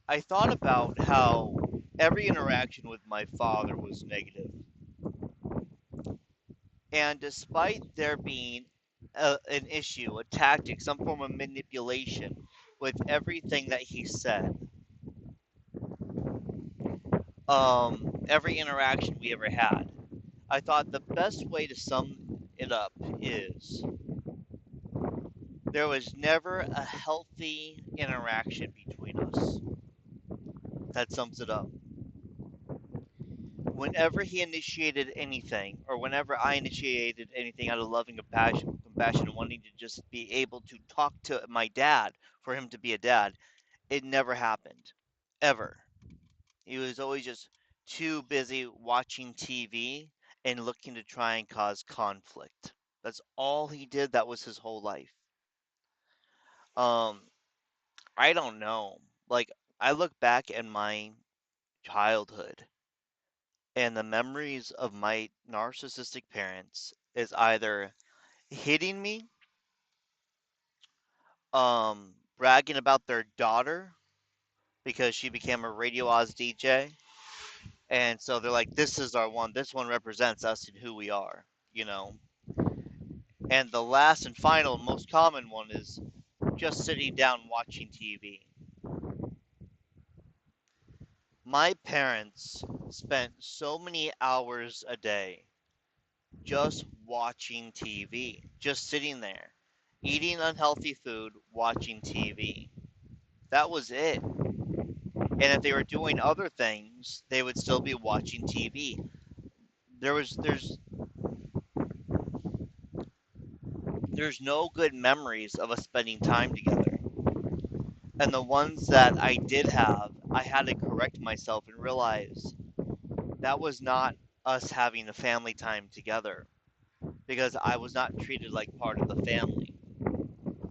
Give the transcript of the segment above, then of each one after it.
I thought about how every interaction with my father was negative. And despite there being an issue, a tactic, some form of manipulation with everything that he said, every interaction we ever had, I thought the best way to sum it up is there was never a healthy interaction between us. That sums it up. Whenever he initiated anything, or whenever I initiated anything out of loving compassion, and wanting to just be able to talk to my dad for him to be a dad, it never happened. Ever. He was always just too busy watching TV and looking to try and cause conflict. That's all he did. That was his whole life. Um, I don't know. Like, I look back at my childhood and the memories of my narcissistic parents is either hitting me, bragging about their daughter because she became a Radio Oz DJ, and so they're like, "This is our one. This one represents us and who we are," you know. And the last and final, most common one is just sitting down watching TV. My parents spent so many hours a day just watching TV, just sitting there, eating unhealthy food, watching TV. That was it. And if they were doing other things, they would still be watching TV. There's no good memories of us spending time together. And the ones that I did have, I had to correct myself and realize that was not us having a family time together because I was not treated like part of the family.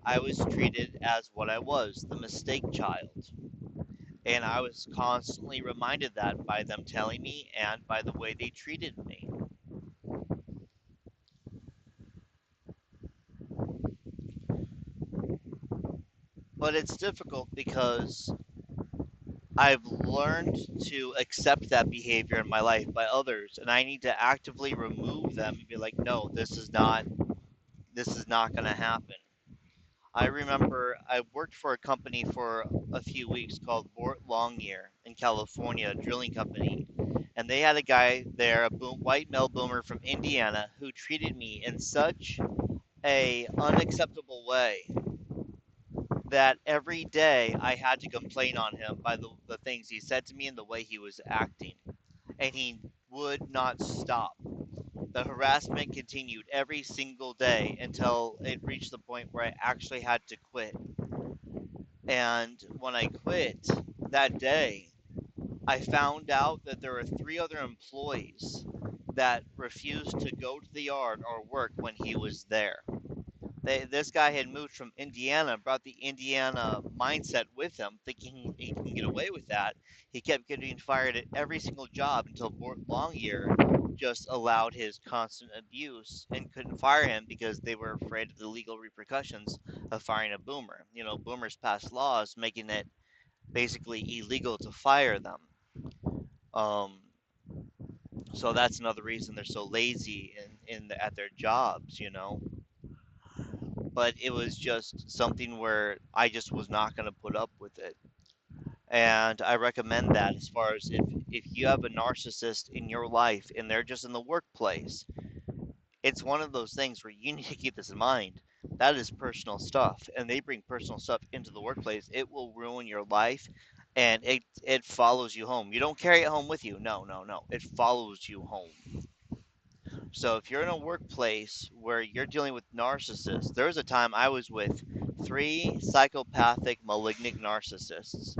I was treated as what I was, the mistake child. And I was constantly reminded that by them telling me and by the way they treated me. But it's difficult because I've learned to accept that behavior in my life by others, and I need to actively remove them and be like, no, this is not going to happen. I remember I worked for a company for a few weeks called Bort Longyear in California, a drilling company, and they had a guy there, a white male boomer from Indiana, who treated me in such a unacceptable way that every day I had to complain on him by the things he said to me and the way he was acting. And he would not stop. The harassment continued every single day until it reached the point where I actually had to quit. And when I quit that day, I found out that there were three other employees that refused to go to the yard or work when he was there. This guy had moved from Indiana, brought the Indiana mindset with him, thinking he can get away with that. He kept getting fired at every single job until Bort Longyear just allowed his constant abuse and couldn't fire him because they were afraid of the legal repercussions of firing a boomer. You know, boomers passed laws making it basically illegal to fire them. Um, so that's another reason they're so lazy at their jobs, you know. But it was just something where I just was not going to put up with it. And I recommend that as far as if you have a narcissist in your life and they're just in the workplace, it's one of those things where you need to keep this in mind. That is personal stuff, and they bring personal stuff into the workplace. It will ruin your life, and it follows you home. You don't carry it home with you. No, no, no. It follows you home. So if you're in a workplace where you're dealing with narcissists, there was a time I was with three psychopathic, malignant narcissists,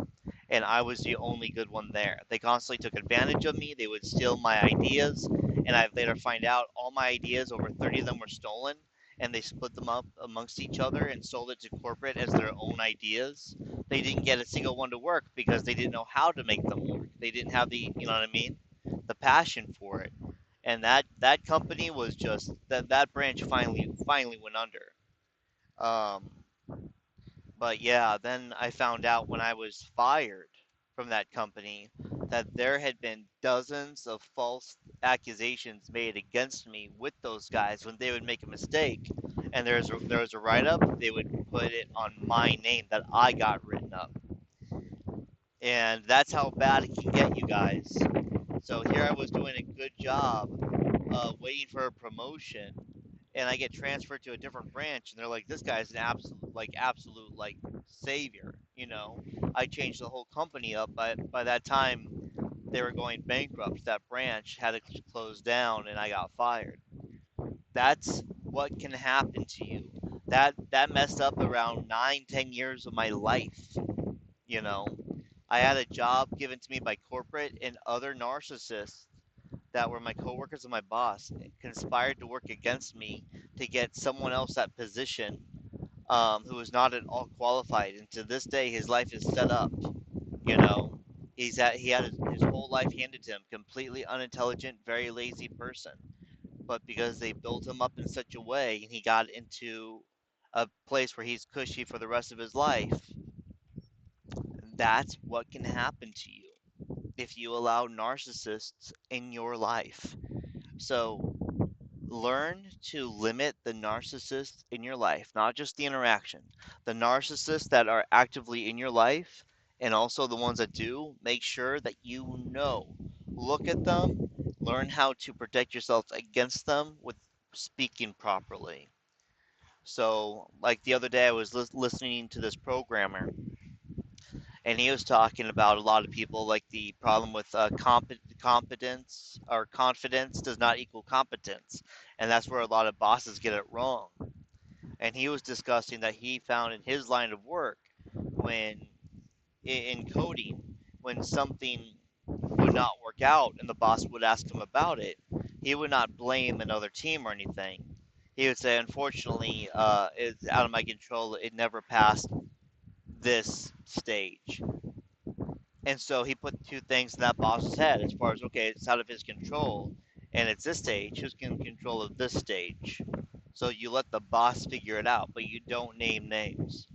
and I was the only good one there. They constantly took advantage of me. They would steal my ideas, and I later find out all my ideas, over 30 of them, were stolen, and they split them up amongst each other and sold it to corporate as their own ideas. They didn't get a single one to work because they didn't know how to make them work. They didn't have you know what I mean, the passion for it. And that company was just that branch finally went under. Um, but yeah, then I found out when I was fired. from that company that there had been dozens of false accusations made against me with those guys when they would make a mistake and there was a write up, they would put it on my name that I got written up. And that's how bad it can get, you guys. So here I was doing a good job waiting for a promotion, and I get transferred to a different branch, and they're like, "This guy's an absolute like savior." You know, I changed the whole company up. By that time, they were going bankrupt. That branch had to close down, and I got fired. That's what can happen to you. That messed up around 9, 10 years of my life. You know, I had a job given to me by corporate and other narcissists that were my coworkers and my boss conspired to work against me to get someone else that position who was not at all qualified. And to this day, his life is set up. You know, he had his whole life handed to him. Completely unintelligent, very lazy person. But because they built him up in such a way, and he got into a place where he's cushy for the rest of his life, that's what can happen to you if you allow narcissists in your life. So learn to limit the narcissists in your life, not just the interaction. The narcissists that are actively in your life, and also the ones that do, make sure that you know. Look at them, learn how to protect yourself against them with speaking properly. So, like the other day, I was listening to this programmer, and he was talking about a lot of people like the problem with competence or confidence does not equal competence, and that's where a lot of bosses get it wrong. And he was discussing that he found in his line of work when in coding, when something would not work out and the boss would ask him about it, he would not blame another team or anything. He would say, unfortunately, it's out of my control, it never passed this stage. And so he put two things in that boss's head as far as, okay, it's out of his control, and it's this stage. Who's in control of this stage? So you let the boss figure it out, but you don't name names.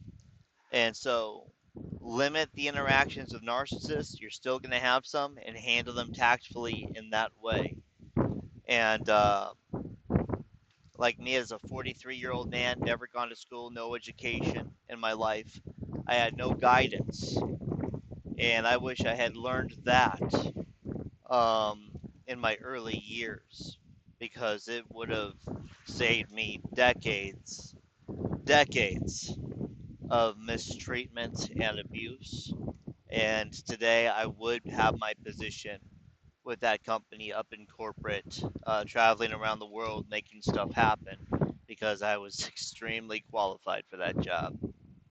And so limit the interactions of narcissists. You're still going to have some, and handle them tactfully in that way. And like me as a 43-year-old man, never gone to school, no education in my life, I had no guidance. And I wish I had learned that um, in my early years because it would have saved me decades of mistreatment and abuse. And today I would have my position with that company up in corporate, traveling around the world making stuff happen because I was extremely qualified for that job.